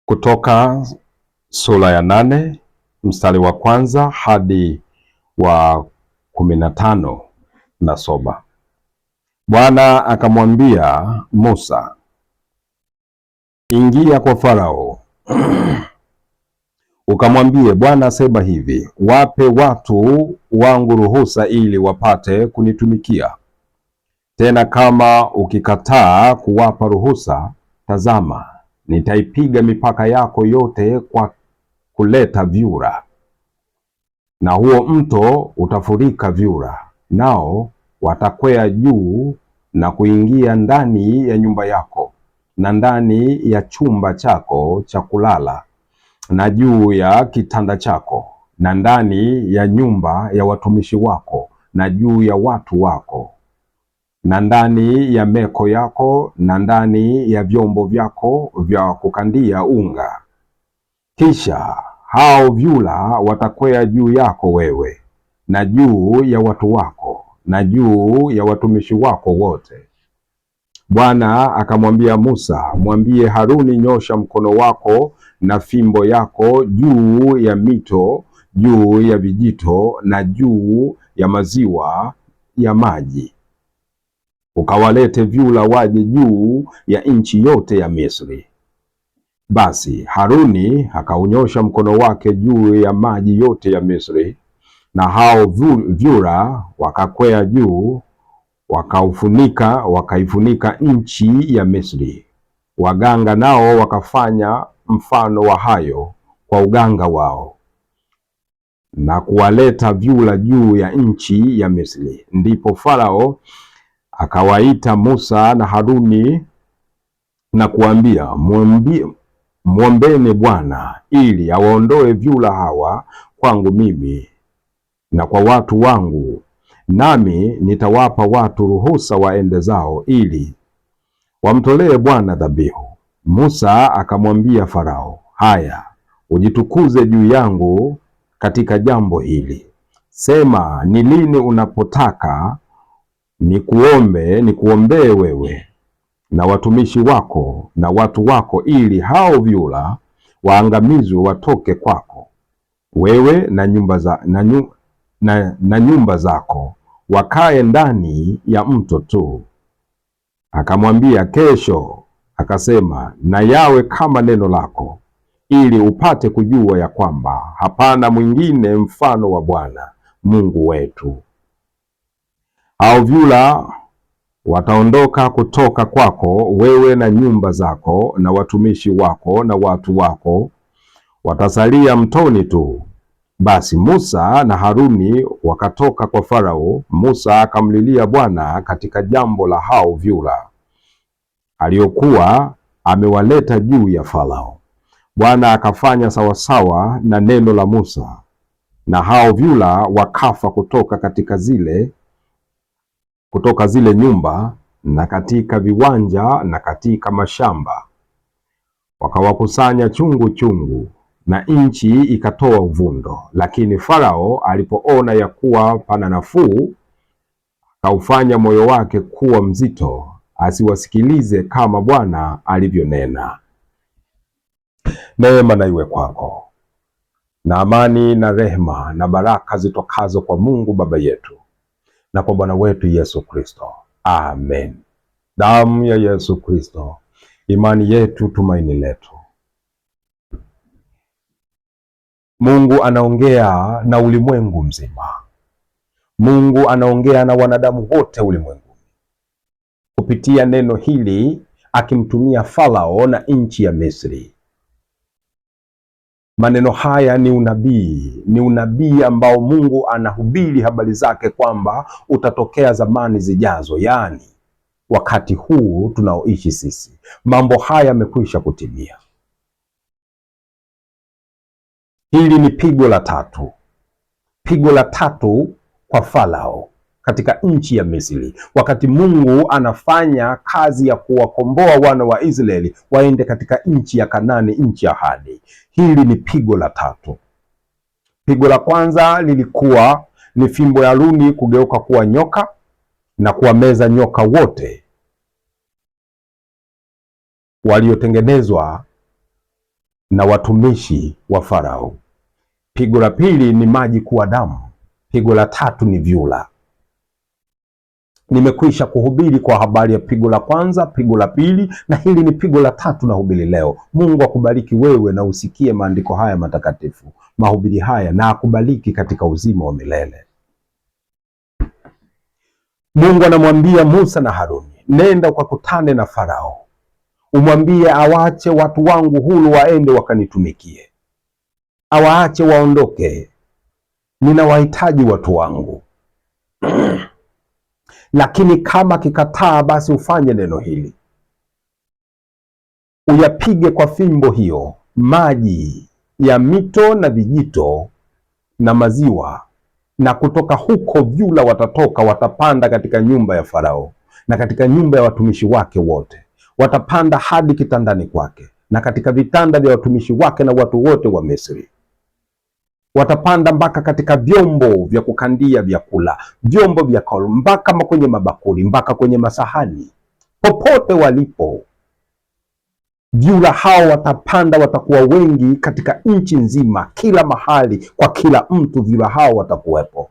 Kutoka sura ya 8 mstari wa kwanza hadi wa 15 nasoma. Bwana akamwambia Musa, ingia kwa Farao ukamwambie, Bwana asema hivi, wape watu wangu ruhusa ili wapate kunitumikia. Tena kama ukikataa kuwapa ruhusa, tazama, nitaipiga mipaka yako yote kwa kuleta vyura, na huo mto utafurika vyura, nao watakwea juu na kuingia ndani ya nyumba yako na ndani ya chumba chako cha kulala na juu ya kitanda chako na ndani ya nyumba ya watumishi wako na juu ya watu wako na ndani ya meko yako na ndani ya vyombo vyako vya kukandia unga. Kisha hao vyura watakwea juu yako wewe na juu ya watu wako na juu ya watumishi wako wote. Bwana akamwambia Musa, mwambie Haruni, nyosha mkono wako na fimbo yako juu ya mito, juu ya vijito na juu ya maziwa ya maji, ukawalete vyura waje juu ya nchi yote ya Misri. Basi Haruni akaunyosha mkono wake juu ya maji yote ya Misri, na hao vyura wakakwea juu, wakaifunika nchi ya Misri. Waganga nao wakafanya mfano wa hayo kwa uganga wao, na kuwaleta vyura juu ya nchi ya Misri. Ndipo Farao akawaita Musa na Haruni na kuambia, mwombeni Bwana ili awaondoe vyura hawa kwangu mimi na kwa watu wangu, nami nitawapa watu ruhusa waende zao ili wamtolee Bwana dhabihu. Musa akamwambia Farao, haya, ujitukuze juu yangu katika jambo hili. Sema, ni lini unapotaka nikuombee wewe na watumishi wako na watu wako, ili hao vyura waangamizwe watoke kwako, wewe na nyumba zako, wakae ndani ya mto tu. Akamwambia, kesho. Akasema, na yawe kama neno lako, ili upate kujua ya kwamba hapana mwingine mfano wa Bwana Mungu wetu. Hao vyura wataondoka kutoka kwako, wewe na nyumba zako na watumishi wako na watu wako, watasalia mtoni tu. Basi Musa na Haruni wakatoka kwa Farao. Musa akamlilia Bwana katika jambo la hao vyura aliyokuwa amewaleta juu ya Farao. Bwana akafanya sawasawa na neno la Musa, na hao vyura wakafa kutoka zile nyumba na katika viwanja na katika mashamba. Wakawakusanya chungu chungu, na nchi ikatoa uvundo. Lakini Farao alipoona ya kuwa pana nafuu, akaufanya moyo wake kuwa mzito, asiwasikilize kama Bwana alivyonena. Neema na iwe kwako, na amani na rehema na baraka zitokazo kwa Mungu Baba yetu na kwa Bwana wetu Yesu Kristo. Amen. Damu ya Yesu Kristo, imani yetu, tumaini letu. Mungu anaongea na ulimwengu mzima. Mungu anaongea na wanadamu wote ulimwengu kupitia neno hili, akimtumia Farao na nchi ya Misri. Maneno haya ni unabii ambao Mungu anahubiri habari zake kwamba utatokea zamani zijazo, yaani wakati huu tunaoishi sisi. Mambo haya yamekwisha kutimia. Hili ni pigo la tatu kwa Farao katika nchi ya Misri, wakati Mungu anafanya kazi ya kuwakomboa wana wa Israeli waende katika nchi ya Kanaani, nchi ya ahadi. Hili ni pigo la tatu. Pigo la kwanza lilikuwa ni fimbo ya Haruni kugeuka kuwa nyoka na kuwameza nyoka wote waliotengenezwa na watumishi wa Farao. Pigo la pili ni maji kuwa damu. Pigo la tatu ni vyura. Nimekwisha kuhubiri kwa habari ya pigo la kwanza, pigo la pili, na hili ni pigo la tatu na hubiri leo. Mungu akubariki wewe na usikie maandiko haya matakatifu, mahubiri haya, na akubariki katika uzima wa milele. Mungu anamwambia Musa na Haruni, nenda ukakutane na Farao, umwambie awaache watu wangu huru waende wakanitumikie. Awaache waondoke, ninawahitaji watu wangu. Lakini kama kikataa, basi ufanye neno hili, uyapige kwa fimbo hiyo maji ya mito na vijito na maziwa, na kutoka huko vyura watatoka, watapanda katika nyumba ya Farao na katika nyumba ya watumishi wake wote. Watapanda hadi kitandani kwake na katika vitanda vya watumishi wake na watu wote wa Misri. Watapanda mpaka katika vyombo vya kukandia vyakula, vyombo vya kolo, mpaka kwenye mabakuli, mpaka kwenye masahani, popote walipo. Vyura hao watapanda, watakuwa wengi katika nchi nzima, kila mahali, kwa kila mtu vyura hao watakuwepo.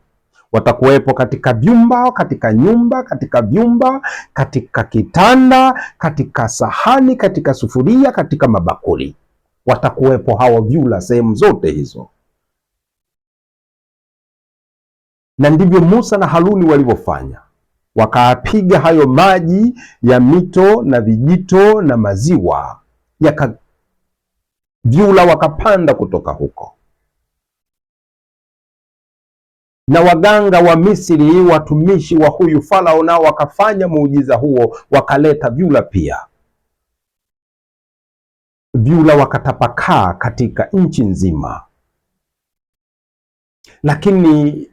Watakuwepo katika vyumba, katika nyumba, katika vyumba, katika kitanda, katika sahani, katika sufuria, katika mabakuli. Watakuwepo hao vyura sehemu zote hizo. Na ndivyo Musa na Haruni walivyofanya, wakapiga hayo maji ya mito na vijito na maziwa, vyura wakapanda kutoka huko. Na waganga wa Misri, watumishi wa huyu Farao, nao wakafanya muujiza huo, wakaleta vyura pia. Vyura wakatapakaa katika nchi nzima, lakini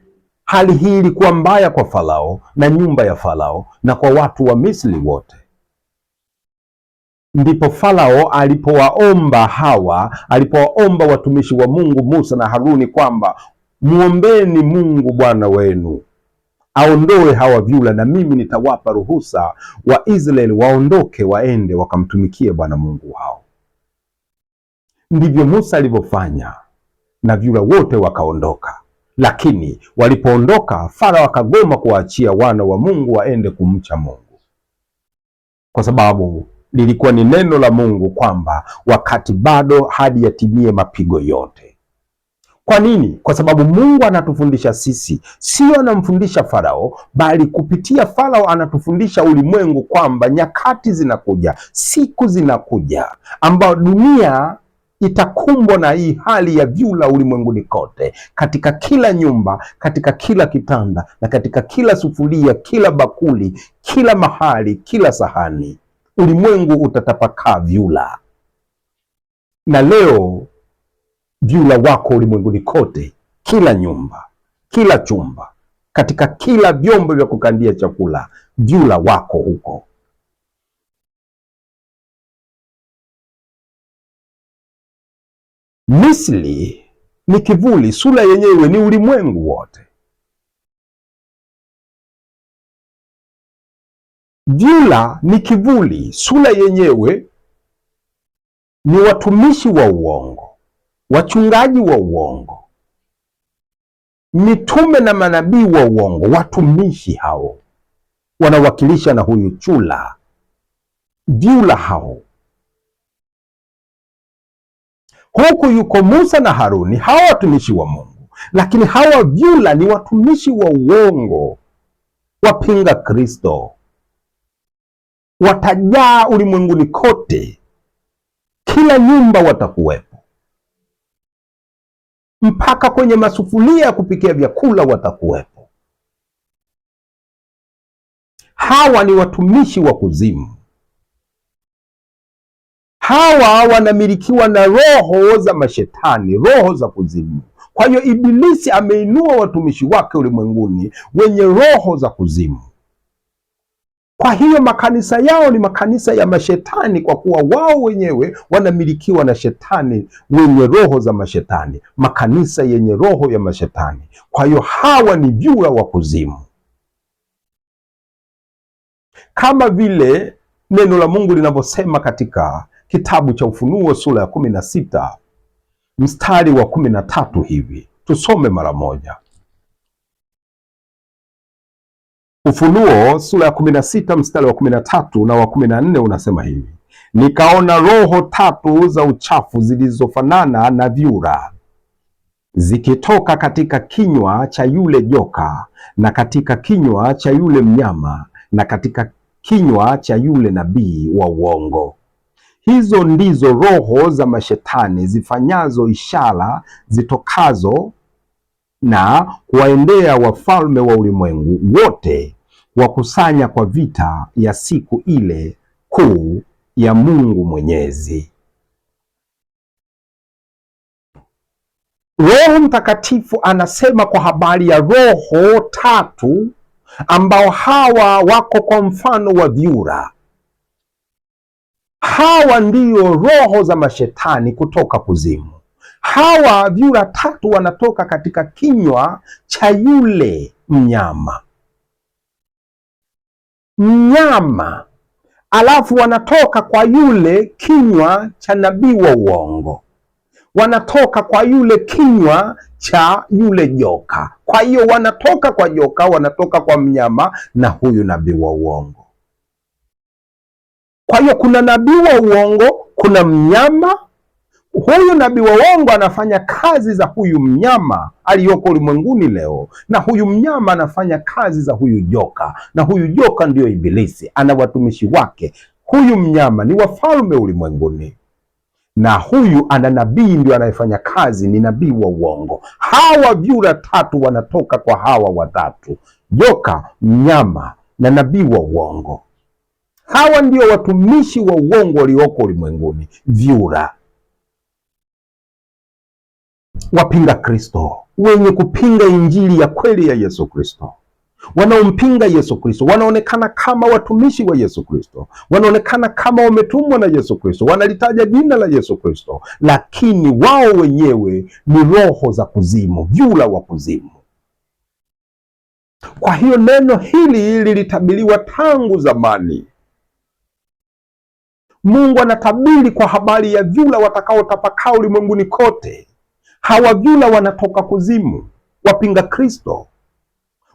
hali hii ilikuwa mbaya kwa Farao na nyumba ya Farao na kwa watu wa Misri wote. Ndipo Farao alipowaomba watumishi wa Mungu Musa na Haruni kwamba muombeni Mungu Bwana wenu aondoe hawa vyura, na mimi nitawapa ruhusa wa Israeli waondoke waende wakamtumikie Bwana Mungu wao. Ndivyo Musa alivyofanya, na vyura wote wakaondoka. Lakini walipoondoka, Farao akagoma kuwaachia wana wa Mungu waende kumcha Mungu, kwa sababu lilikuwa ni neno la Mungu kwamba wakati bado hadi yatimie mapigo yote. Kwa nini? Kwa sababu Mungu anatufundisha sisi, sio anamfundisha Farao, bali kupitia Farao anatufundisha ulimwengu kwamba nyakati zinakuja, siku zinakuja ambao dunia itakumbwa na hii hali ya vyura ulimwenguni kote, katika kila nyumba, katika kila kitanda, na katika kila sufuria, kila bakuli, kila mahali, kila sahani. Ulimwengu utatapakaa vyura. Na leo vyura wako ulimwenguni kote, kila nyumba, kila chumba, katika kila vyombo vya kukandia chakula, vyura wako huko. Misri ni kivuli, sura yenyewe ni ulimwengu wote. Vyura ni kivuli, sura yenyewe ni watumishi wa uongo, wachungaji wa uongo, mitume na manabii wa uongo. Watumishi hao wanawakilisha na huyu chula, vyura hao. Huku yuko Musa na Haruni, hawa watumishi wa Mungu, lakini hawa vyura ni watumishi wa uongo, wapinga Kristo. Watajaa ulimwenguni kote, kila nyumba watakuwepo, mpaka kwenye masufuria ya kupikia vyakula watakuwepo. Hawa ni watumishi wa kuzimu. Hawa wanamilikiwa na roho za mashetani, roho za kuzimu. Kwa hiyo Ibilisi ameinua watumishi wake ulimwenguni wenye roho za kuzimu. Kwa hiyo makanisa yao ni makanisa ya mashetani, kwa kuwa wao wenyewe wanamilikiwa na shetani wenye roho za mashetani, makanisa yenye roho ya mashetani. Kwa hiyo hawa ni vyura wa kuzimu, kama vile neno la Mungu linavyosema katika kitabu cha Ufunuo sura ya 16 mstari wa 13 hivi, tusome mara moja. Ufunuo sura ya 16 mstari wa 13 na wa 14 unasema hivi: nikaona roho tatu za uchafu zilizofanana na vyura zikitoka katika kinywa cha yule joka na katika kinywa cha yule mnyama na katika kinywa cha yule nabii wa uongo. Hizo ndizo roho za mashetani zifanyazo ishara zitokazo na kuwaendea wafalme wa ulimwengu wote, wakusanya kwa vita ya siku ile kuu ya Mungu Mwenyezi. Roho Mtakatifu anasema kwa habari ya roho tatu ambao hawa wako kwa mfano wa vyura. Hawa ndiyo roho za mashetani kutoka kuzimu. Hawa vyura tatu wanatoka katika kinywa cha yule mnyama, alafu wanatoka kwa yule kinywa cha nabii wa uongo, wanatoka kwa yule kinywa cha yule joka. Kwa hiyo wanatoka kwa joka, wanatoka kwa mnyama na huyu nabii wa uongo. Kwa hiyo kuna nabii wa uongo, kuna mnyama. Huyu nabii wa uongo anafanya kazi za huyu mnyama aliyoko ulimwenguni leo, na huyu mnyama anafanya kazi za huyu joka, na huyu joka ndiyo Ibilisi, ana watumishi wake. Huyu mnyama ni wafalme ulimwenguni, na huyu ana nabii ndio anayefanya kazi, ni nabii wa uongo. Hawa vyura tatu wanatoka kwa hawa watatu: joka, mnyama na nabii wa uongo. Hawa ndio watumishi wa uongo walioko ulimwenguni, vyura. Wapinga Kristo, wenye kupinga injili ya kweli ya Yesu Kristo, wanaompinga Yesu Kristo, wanaonekana kama watumishi wa Yesu Kristo, wanaonekana kama wametumwa na Yesu Kristo, wanalitaja jina la Yesu Kristo, lakini wao wenyewe ni roho za kuzimu, vyura wa kuzimu. Kwa hiyo neno hili lilitabiriwa tangu zamani. Mungu anatabiri kwa habari ya vyura watakaotapakaa ulimwenguni kote. Hawa vyura wanatoka kuzimu, wapinga Kristo,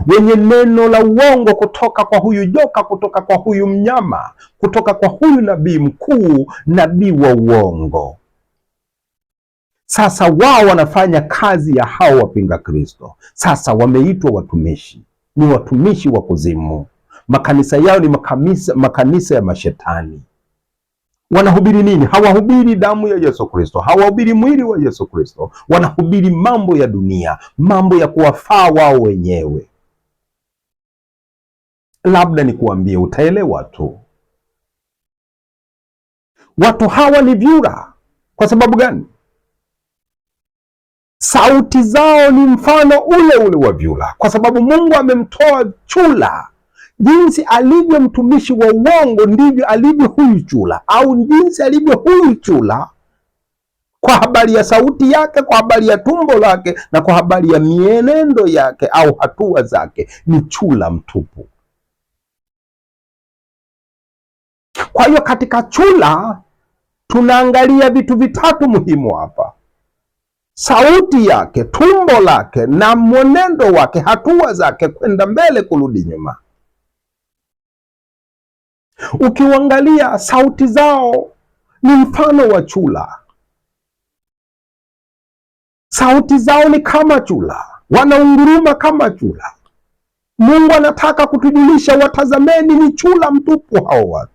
wenye neno la uongo kutoka kwa huyu joka, kutoka kwa huyu mnyama, kutoka kwa huyu nabii mkuu, nabii wa uongo. Sasa wao wanafanya kazi ya hao wapinga Kristo. Sasa wameitwa watumishi, ni watumishi wa kuzimu. Makanisa yao ni makanisa ya mashetani. Wanahubiri nini? Hawahubiri damu ya Yesu Kristo, hawahubiri mwili wa Yesu Kristo. Wanahubiri mambo ya dunia, mambo ya kuwafaa wao wenyewe. Labda nikuambie, utaelewa tu. Watu hawa ni vyura. Kwa sababu gani? Sauti zao ni mfano ule ule wa vyura, kwa sababu Mungu amemtoa chura. Jinsi alivyo mtumishi wa uongo ndivyo alivyo huyu chura, au jinsi alivyo huyu chura kwa habari ya sauti yake, kwa habari ya tumbo lake na kwa habari ya mienendo yake au hatua zake, ni chura mtupu. Kwa hiyo katika chura tunaangalia vitu vitatu muhimu hapa: sauti yake, tumbo lake na mwenendo wake, hatua zake, kwenda mbele, kurudi nyuma. Ukiangalia sauti zao ni mfano wa chura. Sauti zao ni kama chura, wanaunguruma kama chura. Mungu anataka kutujulisha, watazameni, ni chura mtupu hao watu.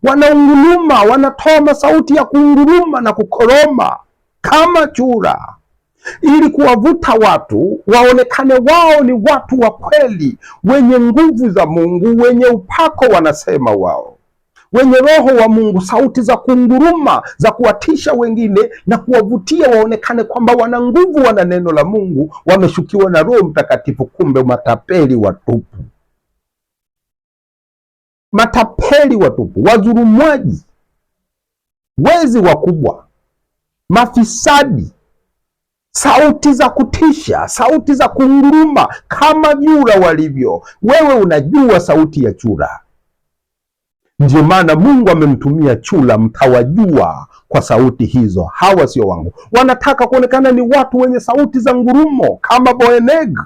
Wanaunguruma, wanatoa sauti ya kuunguruma na kukoroma kama chura, ili kuwavuta watu waonekane wao ni watu wa kweli, wenye nguvu za Mungu, wenye upako, wanasema wao, wenye roho wa Mungu, sauti za kunguruma za kuwatisha wengine na kuwavutia waonekane kwamba wana nguvu, wana neno la Mungu, wameshukiwa na Roho Mtakatifu. Kumbe matapeli watupu, matapeli watupu, wadhulumwaji, wezi wakubwa, mafisadi. Sauti za kutisha, sauti za kunguruma kama vyura walivyo. Wewe unajua sauti ya chura, Ndio maana Mungu amemtumia chura, mtawajua kwa sauti hizo, hawa sio wangu. Wanataka kuonekana ni watu wenye sauti za ngurumo kama Boeneg,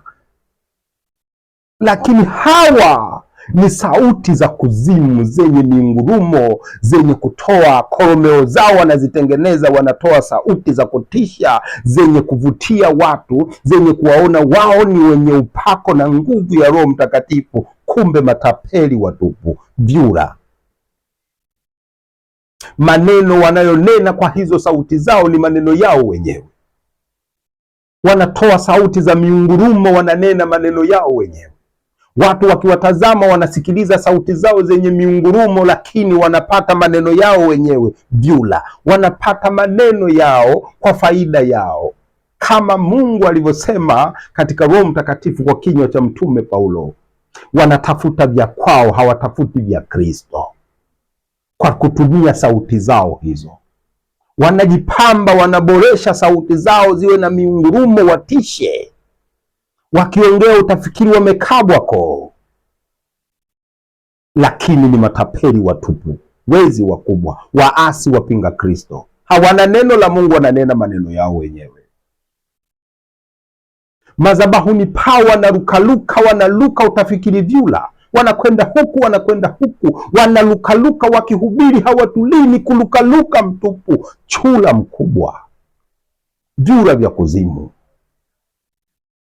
lakini hawa ni sauti za kuzimu zenye mingurumo, zenye kutoa koromeo zao wanazitengeneza, wanatoa sauti za kutisha zenye kuvutia watu, zenye kuwaona wao ni wenye upako na nguvu ya Roho Mtakatifu, kumbe matapeli watupu, vyura. Maneno wanayonena kwa hizo sauti zao ni maneno yao wenyewe. Wanatoa sauti za mingurumo, wananena maneno yao wenyewe. Watu wakiwatazama wanasikiliza sauti zao zenye miungurumo, lakini wanapata maneno yao wenyewe, vyura. Wanapata maneno yao kwa faida yao, kama Mungu alivyosema katika Roho Mtakatifu kwa kinywa cha Mtume Paulo, wanatafuta vya kwao, hawatafuti vya Kristo. Kwa kutumia sauti zao hizo wanajipamba, wanaboresha sauti zao ziwe na miungurumo, watishe. Wakiongea utafikiri wamekabwa koo, lakini ni matapeli watupu, wezi wakubwa, waasi, wapinga Kristo. Hawana neno la Mungu, wananena maneno yao wenyewe. Madhabahuni pao wanarukaluka, wanaluka utafikiri vyura, wanakwenda huku wanakwenda huku, wanalukaluka wakihubiri, hawatulii, ni kulukaluka mtupu. Chura mkubwa, vyura vya kuzimu.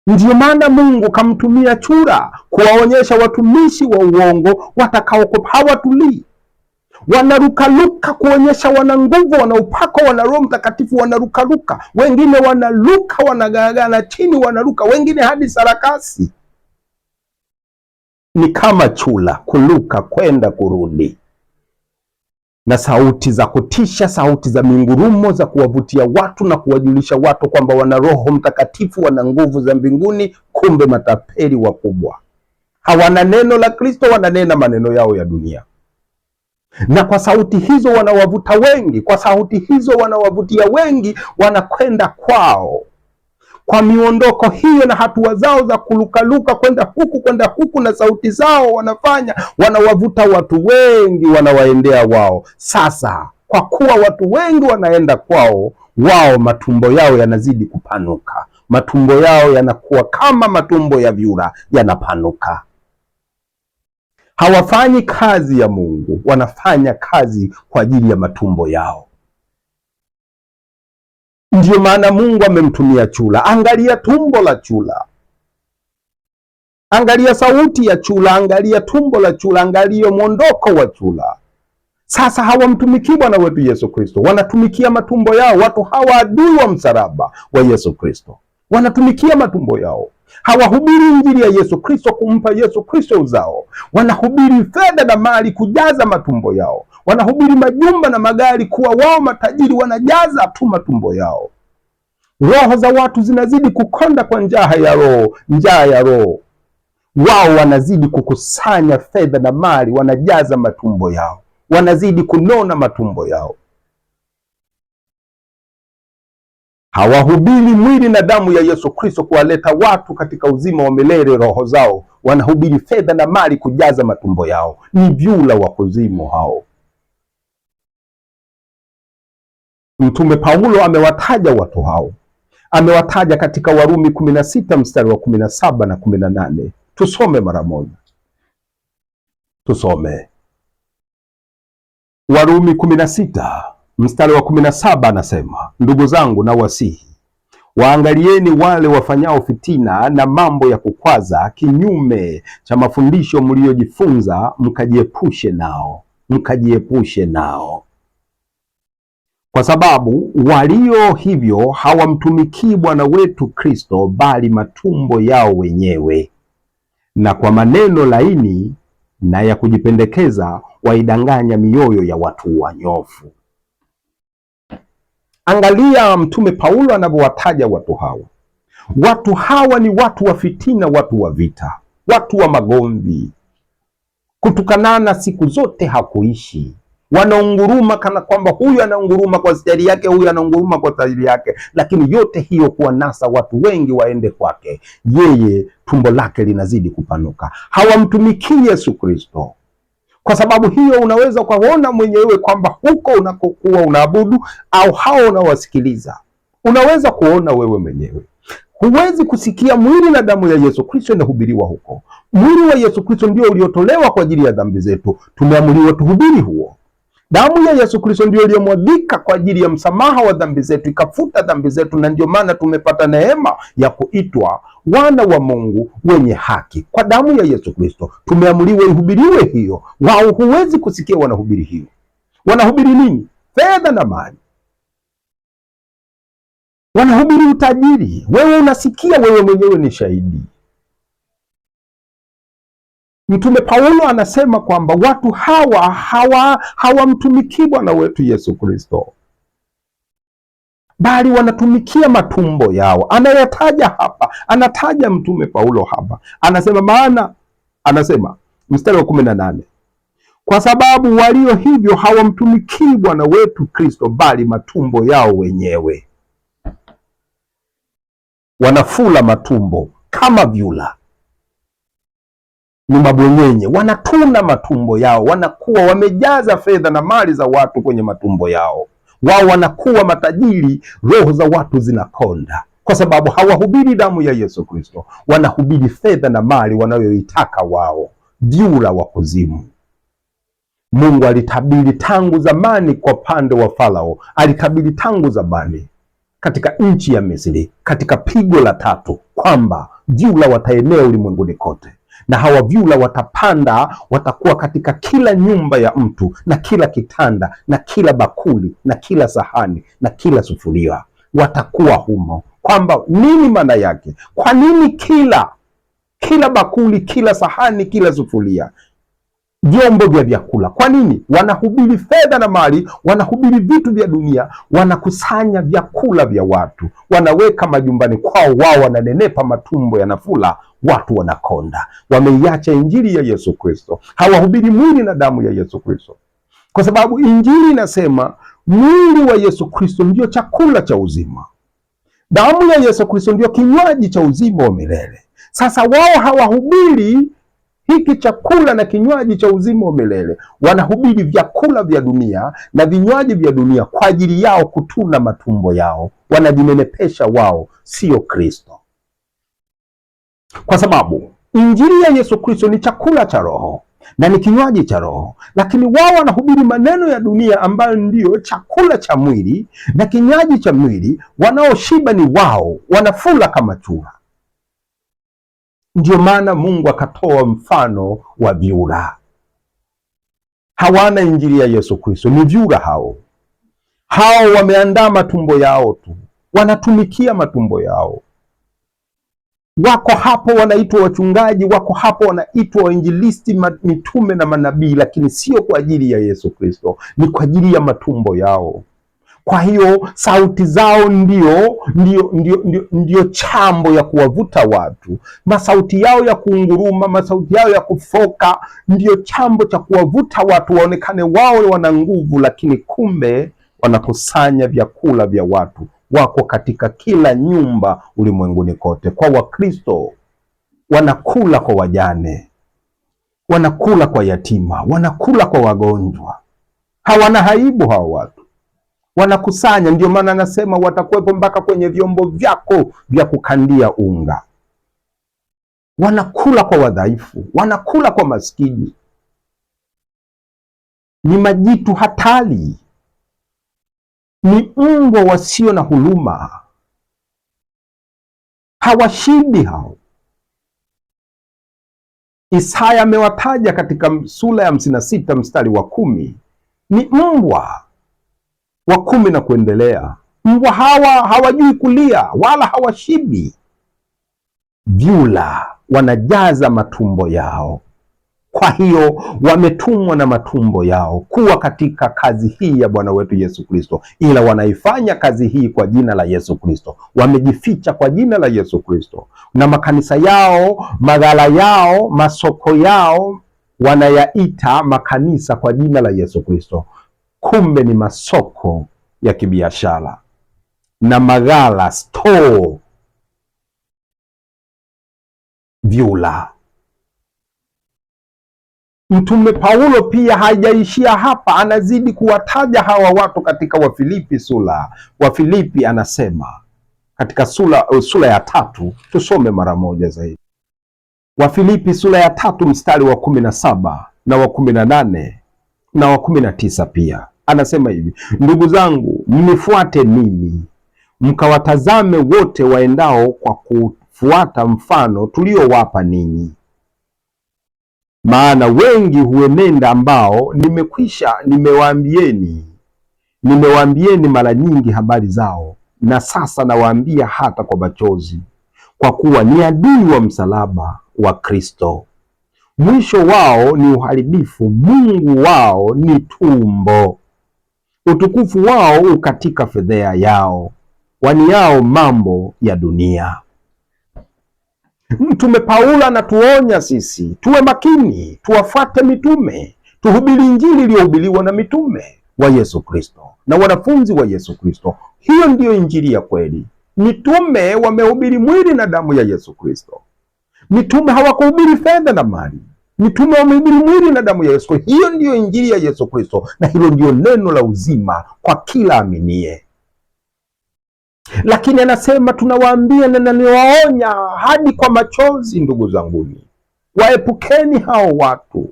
Ndiyo maana Mungu kamtumia chura kuwaonyesha watumishi wa uongo watakaokopa, hawatulii, wanarukaluka kuonyesha wana nguvu, wana upako, wana Roho Mtakatifu, wanarukaluka. Wengine wanaluka, wanagagana chini, wanaruka, wengine hadi sarakasi. Ni kama chura, kuluka kwenda kurudi, na sauti za kutisha, sauti za mingurumo za kuwavutia watu na kuwajulisha watu kwamba wana Roho Mtakatifu, wana nguvu za mbinguni, kumbe matapeli wakubwa. Hawana neno la Kristo, wananena maneno yao ya dunia. Na kwa sauti hizo wanawavuta wengi, kwa sauti hizo wanawavutia wengi, wanakwenda kwao. Kwa miondoko hiyo na hatua zao za kulukaluka kwenda huku na sauti zao wanawavuta watu wengi, wanawaendea wao. Sasa kwa kuwa watu wengi wanaenda kwao, wao matumbo yao yanazidi kupanuka, matumbo yao yanakuwa kama matumbo ya vyura, yanapanuka. Hawafanyi kazi ya Mungu, wanafanya kazi kwa ajili ya matumbo yao. Ndiyo maana Mungu amemtumia chura. Angalia tumbo la chura, angalia sauti ya chura, angalia tumbo la chura, angalia mwondoko wa chura. Sasa hawamtumikii Bwana wetu Yesu Kristo, wanatumikia matumbo yao. Watu hawa adui wa msalaba wa Yesu Kristo wanatumikia matumbo yao. Hawahubiri injili ya Yesu Kristo, kumpa Yesu Kristo uzao. Wanahubiri fedha na mali, kujaza matumbo yao. Wanahubiri majumba na magari, kuwa wao matajiri, wanajaza tu matumbo yao. Roho za watu zinazidi kukonda kwa njaa ya roho, njaa ya roho. Wao wanazidi kukusanya fedha na mali, wanajaza matumbo yao, wanazidi kunona matumbo yao. Hawahubiri mwili na damu ya Yesu Kristo kuwaleta watu katika uzima wa milele roho zao. Wanahubiri fedha na mali kujaza matumbo yao. Ni vyura wa kuzimu hao. Mtume Paulo amewataja watu hao. Amewataja katika Warumi 16 mstari wa 17 na 18. Tusome mara moja. Tusome. Warumi 16 mstari wa 17 anasema, ndugu zangu na wasihi, waangalieni wale wafanyao fitina na mambo ya kukwaza kinyume cha mafundisho mliojifunza, mkajiepushe nao, mkajiepushe nao. Kwa sababu walio hivyo hawamtumikii Bwana wetu Kristo, bali matumbo yao wenyewe, na kwa maneno laini na ya kujipendekeza waidanganya mioyo ya watu wanyofu. Angalia Mtume Paulo anavyowataja watu hawa. Watu hawa ni watu wa fitina, watu wa vita, watu wa magomvi. Kutukanana siku zote hakuishi. Wanaunguruma kana kwamba huyu anaunguruma kwa stari yake, huyu anaunguruma kwa stari yake, lakini yote hiyo kuwanasa watu wengi waende kwake. Yeye tumbo lake linazidi kupanuka. Hawamtumikii Yesu Kristo. Kwa sababu hiyo unaweza ukaona mwenyewe kwamba huko unakokuwa unaabudu au hao unawasikiliza, unaweza kuona wewe mwenyewe. Huwezi kusikia mwili na damu ya Yesu Kristo inahubiriwa huko. Mwili wa Yesu Kristo ndio uliotolewa kwa ajili ya dhambi zetu, tumeamriwa tuhubiri huo. Damu ya Yesu Kristo ndio iliyomwagika kwa ajili ya msamaha wa dhambi zetu, ikafuta dhambi zetu, na ndio maana tumepata neema ya kuitwa wana wa Mungu wenye haki. Kwa damu ya Yesu Kristo tumeamriwa ihubiriwe hiyo. Wao huwezi kusikia wanahubiri hiyo. Wanahubiri nini? Fedha na mali. Wanahubiri utajiri. Wewe unasikia, wewe mwenyewe ni shahidi. Mtume Paulo anasema kwamba watu hawamtumikii Bwana wetu Yesu Kristo, bali wanatumikia matumbo yao. Anayataja hapa, anataja Mtume Paulo hapa, anasema mstari wa 18, kwa sababu walio hivyo hawamtumikii Bwana wetu Kristo, bali matumbo yao wenyewe. Wanafula matumbo kama vyura, ni mabwenyenye, wanatuna matumbo yao, wanakuwa wamejaza fedha na mali za watu kwenye matumbo yao. Wao wanakuwa matajiri, roho za watu zinakonda, kwa sababu hawahubiri damu ya Yesu Kristo, wanahubiri fedha na mali wanayoitaka wao, vyura wa kuzimu. Mungu alitabiri tangu zamani kwa pande wa Farao, alitabiri tangu zamani katika nchi ya Misri, katika pigo la tatu, kwamba vyura wataenea ulimwenguni kote, na hawa vyura watapanda, watakuwa katika kila nyumba ya mtu na kila kitanda na kila bakuli na kila sahani na kila sufuria, watakuwa humo. Kwamba nini maana yake? Kwa nini kila bakuli, kila sahani, kila sufuria, vyombo vya vyakula? Kwa nini? Wanahubiri fedha na mali, wanahubiri vitu vya dunia, wanakusanya vyakula vya watu, wanaweka majumbani kwao, wao wananenepa, matumbo yanafula, watu wanakonda. Wameiacha injili ya Yesu Kristo, hawahubiri mwili na damu ya Yesu Kristo, kwa sababu injili inasema mwili wa Yesu Kristo ndio chakula cha uzima, damu ya Yesu Kristo ndio kinywaji cha uzima wa milele. Sasa wao hawahubiri hiki chakula na kinywaji cha uzima wa milele, wanahubiri vyakula vya dunia na vinywaji vya dunia kwa ajili yao kutuna matumbo yao, wanajinenepesha wao, sio Kristo. Kwa sababu injili ya Yesu Kristo ni chakula cha roho na ni kinywaji cha roho, lakini wao wanahubiri maneno ya dunia ambayo ndiyo chakula cha mwili na kinywaji cha mwili. Wanaoshiba ni wao, wanafula kama chura. Ndio maana Mungu akatoa mfano wa vyura. Hawana injili ya Yesu Kristo, ni vyura hao. Hao wameandaa matumbo yao tu, wanatumikia matumbo yao. Wako hapo wanaitwa wachungaji, wako hapo wanaitwa wainjilisti, mitume na manabii, lakini sio kwa ajili ya Yesu Kristo, ni kwa ajili ya matumbo yao. Kwa hiyo sauti zao ndio chambo ya kuwavuta watu. Masauti yao ya kuunguruma, masauti yao ya kufoka ndio chambo cha kuwavuta watu waonekane wao wana nguvu, lakini kumbe wanakusanya vyakula vya watu. Wako katika kila nyumba ulimwenguni kote. Kwa Wakristo wanakula kwa wajane, wanakula kwa yatima, wanakula kwa wagonjwa. Hawana aibu hao watu, wanakusanya. Ndio maana anasema watakuwepo mpaka kwenye vyombo vyako vya kukandia unga. Wanakula kwa wadhaifu, wanakula kwa maskini. Ni majitu hatari, ni mbwa wasio na huruma, hawashibi hao. Isaya amewataja katika sura ya 56 mstari wa 10, ni mbwa wa 10 na kuendelea. Mbwa hawa hawajui kulia wala hawashibi. Vyura wanajaza matumbo yao. Kwa hiyo wametumwa na matumbo yao kuwa katika kazi hii ya Bwana wetu Yesu Kristo, ila wanaifanya kazi hii kwa jina la Yesu Kristo. Wamejificha kwa jina la Yesu Kristo, na makanisa yao, maghala yao, masoko yao wanayaita makanisa kwa jina la Yesu Kristo. Kumbe ni masoko ya kibiashara na maghala, store. Vyura Mtume Paulo pia hajaishia hapa, anazidi kuwataja hawa watu katika Wafilipi anasema katika sura ya 3, tusome mara moja zaidi. Wafilipi sura ya 3 mstari wa 17 na wa 18 na wa 19 pia anasema hivi: ndugu zangu, mnifuate mimi, mkawatazame wote waendao kwa kufuata mfano tuliowapa ninyi. Maana wengi huenenda ambao nimewaambieni mara nyingi habari zao, na sasa nawaambia hata kwa machozi, kwa kuwa ni adui wa msalaba wa Kristo. Mwisho wao ni uharibifu, Mungu wao ni tumbo, utukufu wao katika fedheha yao, waniao mambo ya dunia. Mtume Paulo anatuonya sisi tuwe makini, tuwafuate mitume, tuhubiri injili iliyohubiriwa na mitume wa Yesu Kristo na wanafunzi wa Yesu Kristo. Hiyo ndiyo injili ya kweli. Mitume wamehubiri mwili na damu ya Yesu Kristo. Mitume hawakuhubiri fedha na mali. Mitume wamehubiri mwili na damu ya Yesu Kristo. Hiyo ndiyo injili ya Yesu Kristo, na hilo ndiyo neno la uzima kwa kila aminie. Lakini anasema tunawaambia na naniwaonya hadi kwa machozi, ndugu zanguni, waepukeni hao watu.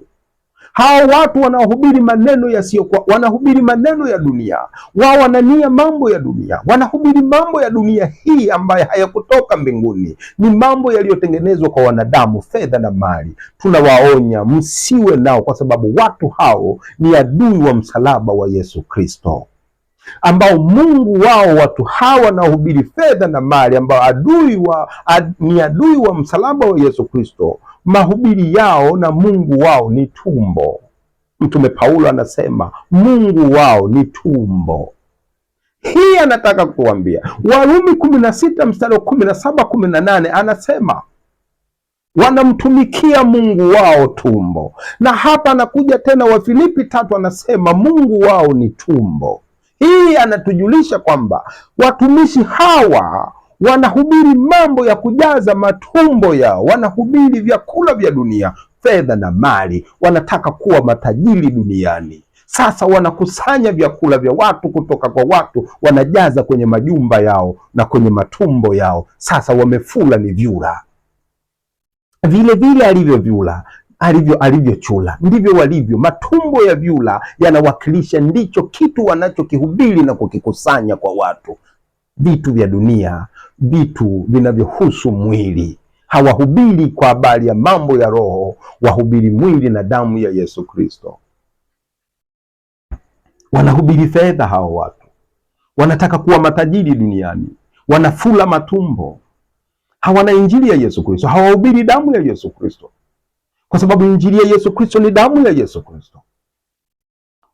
Hao watu wanaohubiri maneno yasiyokuwa, wanahubiri maneno ya dunia. Wao wanania mambo ya dunia, wanahubiri mambo ya dunia hii ambayo hayakutoka mbinguni, ni mambo yaliyotengenezwa kwa wanadamu, fedha na mali. Tunawaonya msiwe nao, kwa sababu watu hao ni adui wa msalaba wa Yesu Kristo, ambao Mungu wao watu hawa wanaohubiri fedha na mali, ambao ni adui wa msalaba wa Yesu Kristo. Mahubiri yao na Mungu wao ni tumbo. Mtume Paulo anasema Mungu wao ni tumbo. Hii anataka kuambia. Warumi 16 mstari wa 17, 18 anasema wanamtumikia Mungu wao tumbo, na hapa anakuja tena Wafilipi 3 anasema Mungu wao ni tumbo. Hii anatujulisha kwamba watumishi hawa wanahubiri mambo ya kujaza matumbo yao, wanahubiri vyakula vya dunia, fedha na mali, wanataka kuwa matajiri duniani. Sasa wanakusanya vyakula vya watu kutoka kwa watu, wanajaza kwenye majumba yao na kwenye matumbo yao. Sasa wamefula ni vyura. Vile vile alivyochula ndivyo walivyo. Matumbo ya vyura yanawakilisha ndicho kitu wanachokihubiri na kukikusanya kwa watu, vitu vya dunia, vitu vinavyohusu mwili. Hawahubiri kwa habari ya mambo ya roho, wahubiri mwili na damu ya Yesu Kristo. Wanahubiri fedha. Hao watu wanataka kuwa matajiri duniani, wanafula matumbo. Hawana injili ya Yesu Kristo, hawahubiri damu ya Yesu Kristo, kwa sababu injili ya Yesu Kristo ni damu ya Yesu Kristo.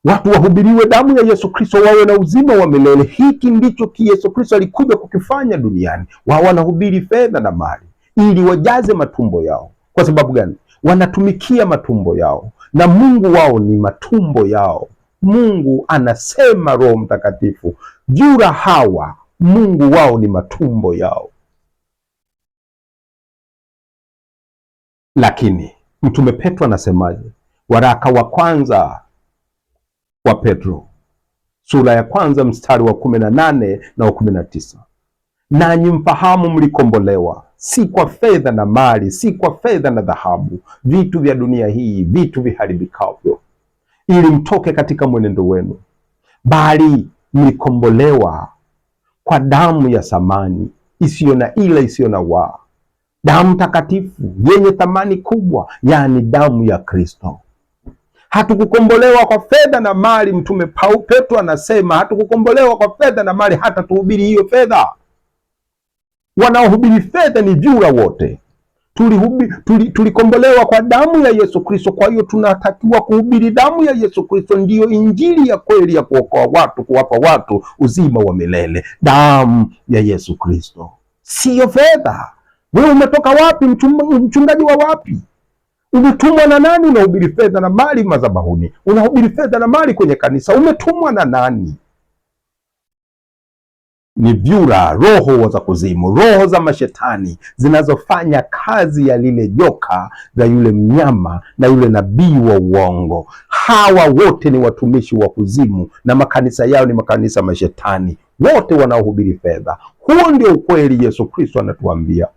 Watu wahubiriwe damu ya Yesu Kristo, wawe na uzima wa milele. Hiki ndicho Yesu Kristo alikuja kukifanya duniani. Wao wanahubiri fedha na mali ili wajaze matumbo yao. Kwa sababu gani? Wanatumikia matumbo yao, na Mungu wao ni matumbo yao. Mungu anasema, Roho Mtakatifu, vyura hawa Mungu wao ni matumbo yao. Lakini Mtume Petro anasemaje? Waraka wa kwanza wa Petro sura ya 1 mstari wa 18 na wa 19, nanyi mfahamu mlikombolewa, si kwa fedha na mali, si kwa fedha na dhahabu, vitu vya dunia hii, vitu viharibikavyo, ili mtoke katika mwenendo wenu, bali mlikombolewa kwa damu ya thamani, isiyo na ila, isiyo na waa, damu takatifu yenye thamani kubwa, yaani damu ya Kristo. Hatukukombolewa kwa fedha na mali. Mtume Petro anasema hatukukombolewa kwa fedha na mali hata tuhubiri hiyo fedha. Wanaohubiri fedha ni vyura wote. Tulikombolewa kwa damu ya Yesu Kristo. Kwa hiyo tunatakiwa kuhubiri damu ya Yesu Kristo. Ndiyo injili ya kweli ya kuokoa watu, kuwapa watu uzima wa milele. Damu ya Yesu Kristo, siyo fedha. Wewe umetoka wapi? Mchungaji wa wapi? Umetumwa na nani? Unahubiri fedha na mali madhabahuni, unahubiri fedha na mali kwenye kanisa. Umetumwa na nani? ni vyura, roho za kuzimu, roho za mashetani zinazofanya kazi ya lile joka za yule mnyama na yule nabii wa uongo. Hawa wote ni watumishi wa kuzimu na makanisa yao ni makanisa mashetani, wote wanaohubiri fedha. Huo ndio ukweli Yesu Kristo anatuambia.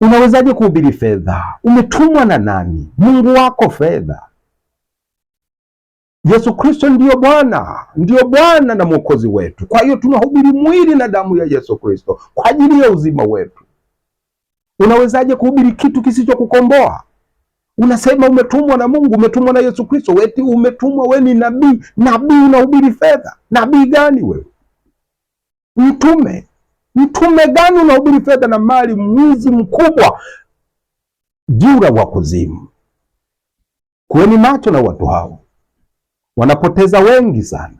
Unawezaje kuhubiri fedha? Umetumwa na nani? Mungu wako fedha. Yesu Kristo ndiyo Bwana na Mwokozi wetu. Kwa hiyo tunahubiri mwili na damu ya Yesu Kristo kwa ajili ya uzima wetu. Unawezaje kuhubiri kitu kisichokukomboa? Unasema umetumwa na Mungu, umetumwa na Yesu Kristo, weti umetumwa, we ni nabii. Nabii unahubiri fedha? Nabii gani wewe? Mtume gani unahubiri fedha na mali? Mwizi mkubwa, jura wa kuzimu. Kuweni macho na watu hao, wanapoteza wengi sana.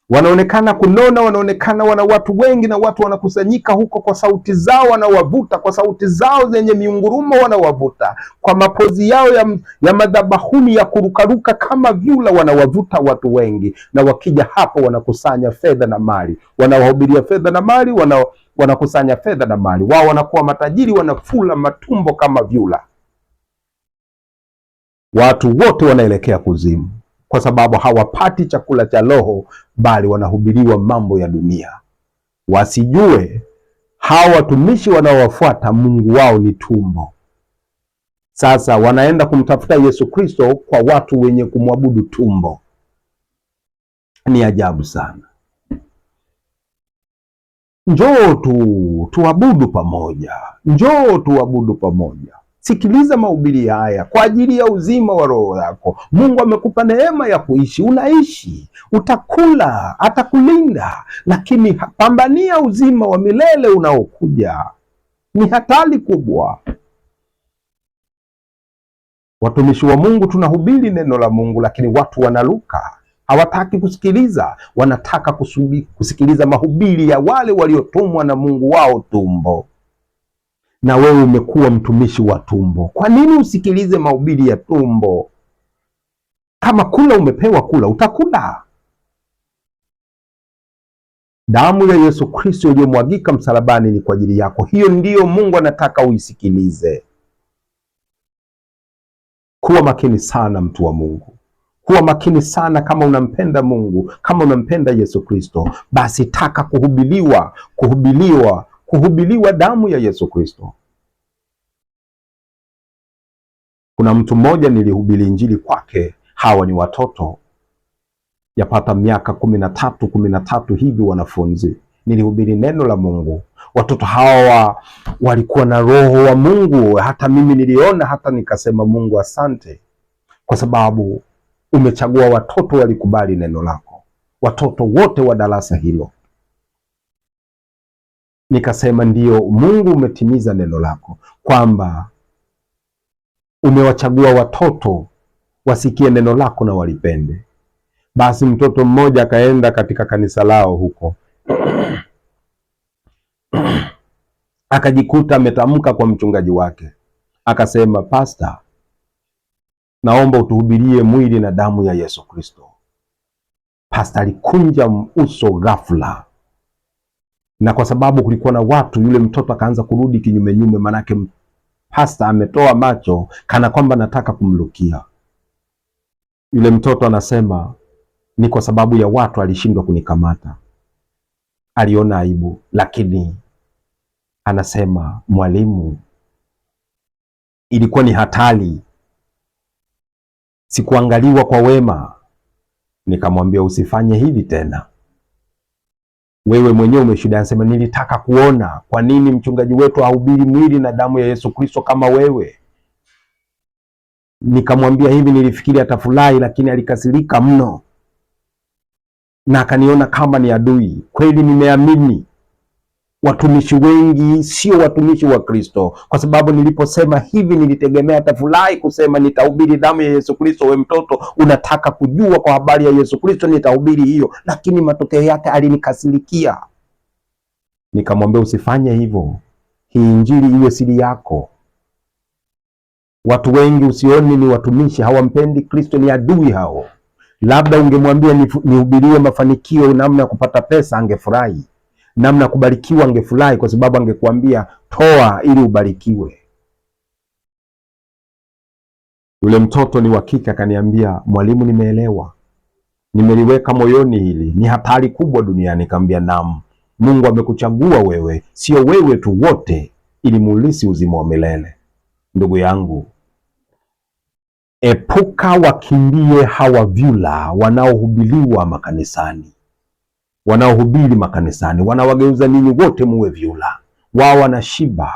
Wanaonekana kunona, wanaonekana wana watu wengi, na watu wanakusanyika huko kwa sauti zao, wanawavuta kwa sauti zao zenye miungurumo, wanawavuta kwa mapozi yao ya madhabahuni ya kurukaruka kama vyura, wanawavuta watu wengi, na wakija hapo wanakusanya fedha na mali, wanawahubiria fedha na mali, wanakusanya fedha na mali. Wao wanakuwa matajiri, wanafula matumbo kama vyura. Watu wote wanaelekea kuzimu kwa sababu hawapati chakula cha roho, bali wanahubiriwa mambo ya dunia. Wasijue hawa watumishi wanaowafuata Mungu wao ni tumbo. Sasa wanaenda kumtafuta Yesu Kristo kwa watu wenye kumwabudu tumbo. Ni ajabu sana. Njoo tuabudu pamoja, njoo tuabudu pamoja. Sikiliza mahubiri haya kwa ajili ya uzima wa roho yako. Mungu amekupa neema ya kuishi, unaishi, utakula, atakulinda, lakini pambania uzima wa milele unaokuja. Ni hatari kubwa. Watumishi wa Mungu tunahubiri neno la Mungu, lakini watu wanaruka, hawataki kusikiliza. Wanataka kusikiliza mahubiri ya wale waliotumwa na Mungu wao tumbo. Na wewe umekuwa mtumishi wa tumbo. Kwa nini usikilize mahubiri ya tumbo? Kama kula umepewa kula, utakula. Damu ya Yesu Kristo iliyomwagika msalabani ni kwa ajili yako. Hiyo ndiyo Mungu anataka uisikilize. Kuwa makini sana, mtu wa Mungu. Kuwa makini sana. Kama unampenda Mungu, kama unampenda Yesu Kristo, basi taka kuhubiliwa damu ya Yesu Kristo. Kuna mtu mmoja nilihubiri injili kwake. Hawa ni watoto yapata miaka 13 hivi, wanafunzi. Nilihubiri neno la Mungu. Watoto hawa walikuwa na roho wa Mungu. Hata mimi niliona, hata nikasema Mungu asante, kwa sababu umechagua watoto walikubali neno lako, watoto wote wa darasa hilo. Nikasema ndiyo, Mungu umetimiza neno lako, kwamba umewachagua watoto wasikie neno lako na walipende. Basi mtoto mmoja akaenda katika kanisa lao huko akajikuta ametamka kwa mchungaji wake, akasema, Pastor, naomba utuhubirie mwili na damu ya Yesu Kristo. Pastor alikunja uso ghafla, na kwa sababu kulikuwa na watu, yule mtoto akaanza kurudi kinyume nyume, manake pastor ametoa macho kana kwamba nataka kumlukia. Yule mtoto anasema, ni kwa sababu ya watu alishindwa kunikamata, aliona aibu. Lakini anasema, mwalimu, ilikuwa ni hatari, sikuangaliwa kwa wema. Nikamwambia, usifanye hivi tena, wewe mwenyewe umeshuhudia. Anasema, nilitaka kuona kwa nini mchungaji wetu ahubiri mwili na damu ya Yesu Kristo kama wewe. Nikamwambia hivi, nilifikiri atafurahi, lakini alikasirika mno na akaniona kama ni adui. Kweli nimeamini watumishi wengi sio watumishi wa Kristo, kwa sababu niliposema hivi nilitegemea atafurahi kusema nitahubiri damu ya Yesu Kristo. We mtoto, unataka kujua kwa habari ya Yesu Kristo, nitahubiri hiyo. Lakini matokeo yake alinikasirikia. Nikamwambia, usifanye hivyo, hii injili iwe siri yako. Watu wengi usioni ni watumishi, hawampendi Kristo, ni adui hao. Labda ungemwambia nihubiriwe mafanikio, namna ya kupata pesa, angefurahi. Namna ya kubarikiwa, angefurahi, kwa sababu angekuambia toa ili ubarikiwe. Yule mtoto ni wa kike akaniambia, mwalimu, nimeelewa, nimeliweka moyoni, hili ni hatari kubwa duniani. Nikamwambia naam, Mungu amekuchagua wewe, sio wewe tu, wote, ili mulisi uzima wa milele. Ndugu yangu, epuka, wakimbie hawa vyula wanaohubiriwa makanisani, wanaohubiri makanisani, wanawageuza ninyi wote muwe vyula. Wao wanashiba,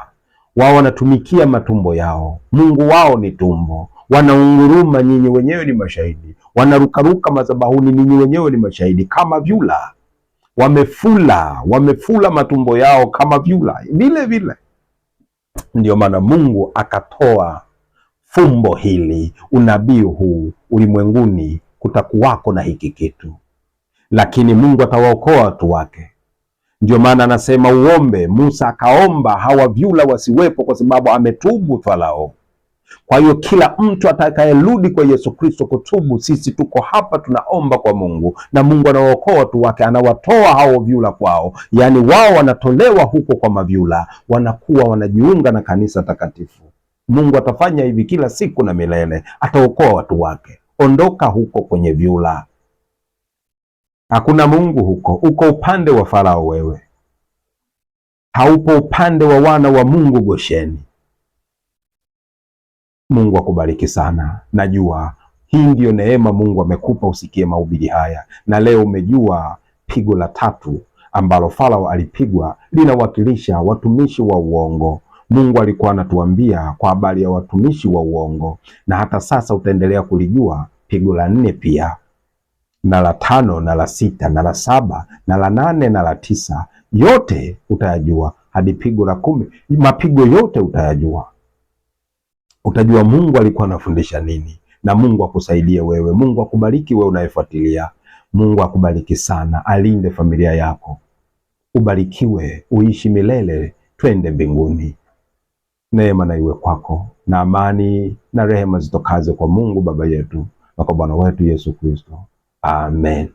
wao wanatumikia matumbo yao, Mungu wao ni tumbo. Wanaunguruma, nyinyi wenyewe ni mashahidi. Wanarukaruka madhabahuni, ninyi wenyewe ni mashahidi. Kama vyula wamefula matumbo yao kama vyula vile vile. Ndio maana Mungu akatoa fumbo hili, unabii huu ulimwenguni, kutakuwako na hiki kitu, lakini Mungu atawaokoa watu wake. Ndio maana anasema uombe. Musa akaomba hawa vyula wasiwepo, kwa sababu ametubu Farao. Kwa hiyo kila mtu atakayerudi kwa Yesu Kristo kutubu, sisi tuko hapa tunaomba kwa Mungu, na Mungu anawaokoa watu wake, anawatoa hao vyula kwao. Yaani wao wanatolewa huko kwa mavyula, wanakuwa wanajiunga na kanisa takatifu. Mungu atafanya hivi kila siku na milele, ataokoa watu wake. Ondoka huko kwenye vyula. Hakuna Mungu huko. Uko upande wa Farao wewe, haupo upande wa wana wa Mungu Gosheni. Mungu akubariki sana. Najua hii ndiyo neema Mungu amekupa usikie mahubiri haya, na leo umejua pigo la tatu ambalo Farao alipigwa linawakilisha watumishi wa uongo. Mungu alikuwa anatuambia kwa habari ya watumishi wa uongo, na hata sasa utaendelea kulijua pigo la 4 pia, na la 5 na la 6 na la 7 na la 8 na la 9, yote utayajua hadi pigo la 10. Mapigo yote utayajua. Utajua Mungu alikuwa anafundisha nini, na Mungu akusaidie wewe. Mungu akubariki wewe unayefuatilia. Mungu akubariki sana, alinde familia yako, ubarikiwe, uishi milele, twende mbinguni. Neema na iwe kwako, na amani na rehema zitokaze kwa Mungu Baba yetu na kwa Bwana wetu Yesu Kristo. Amen.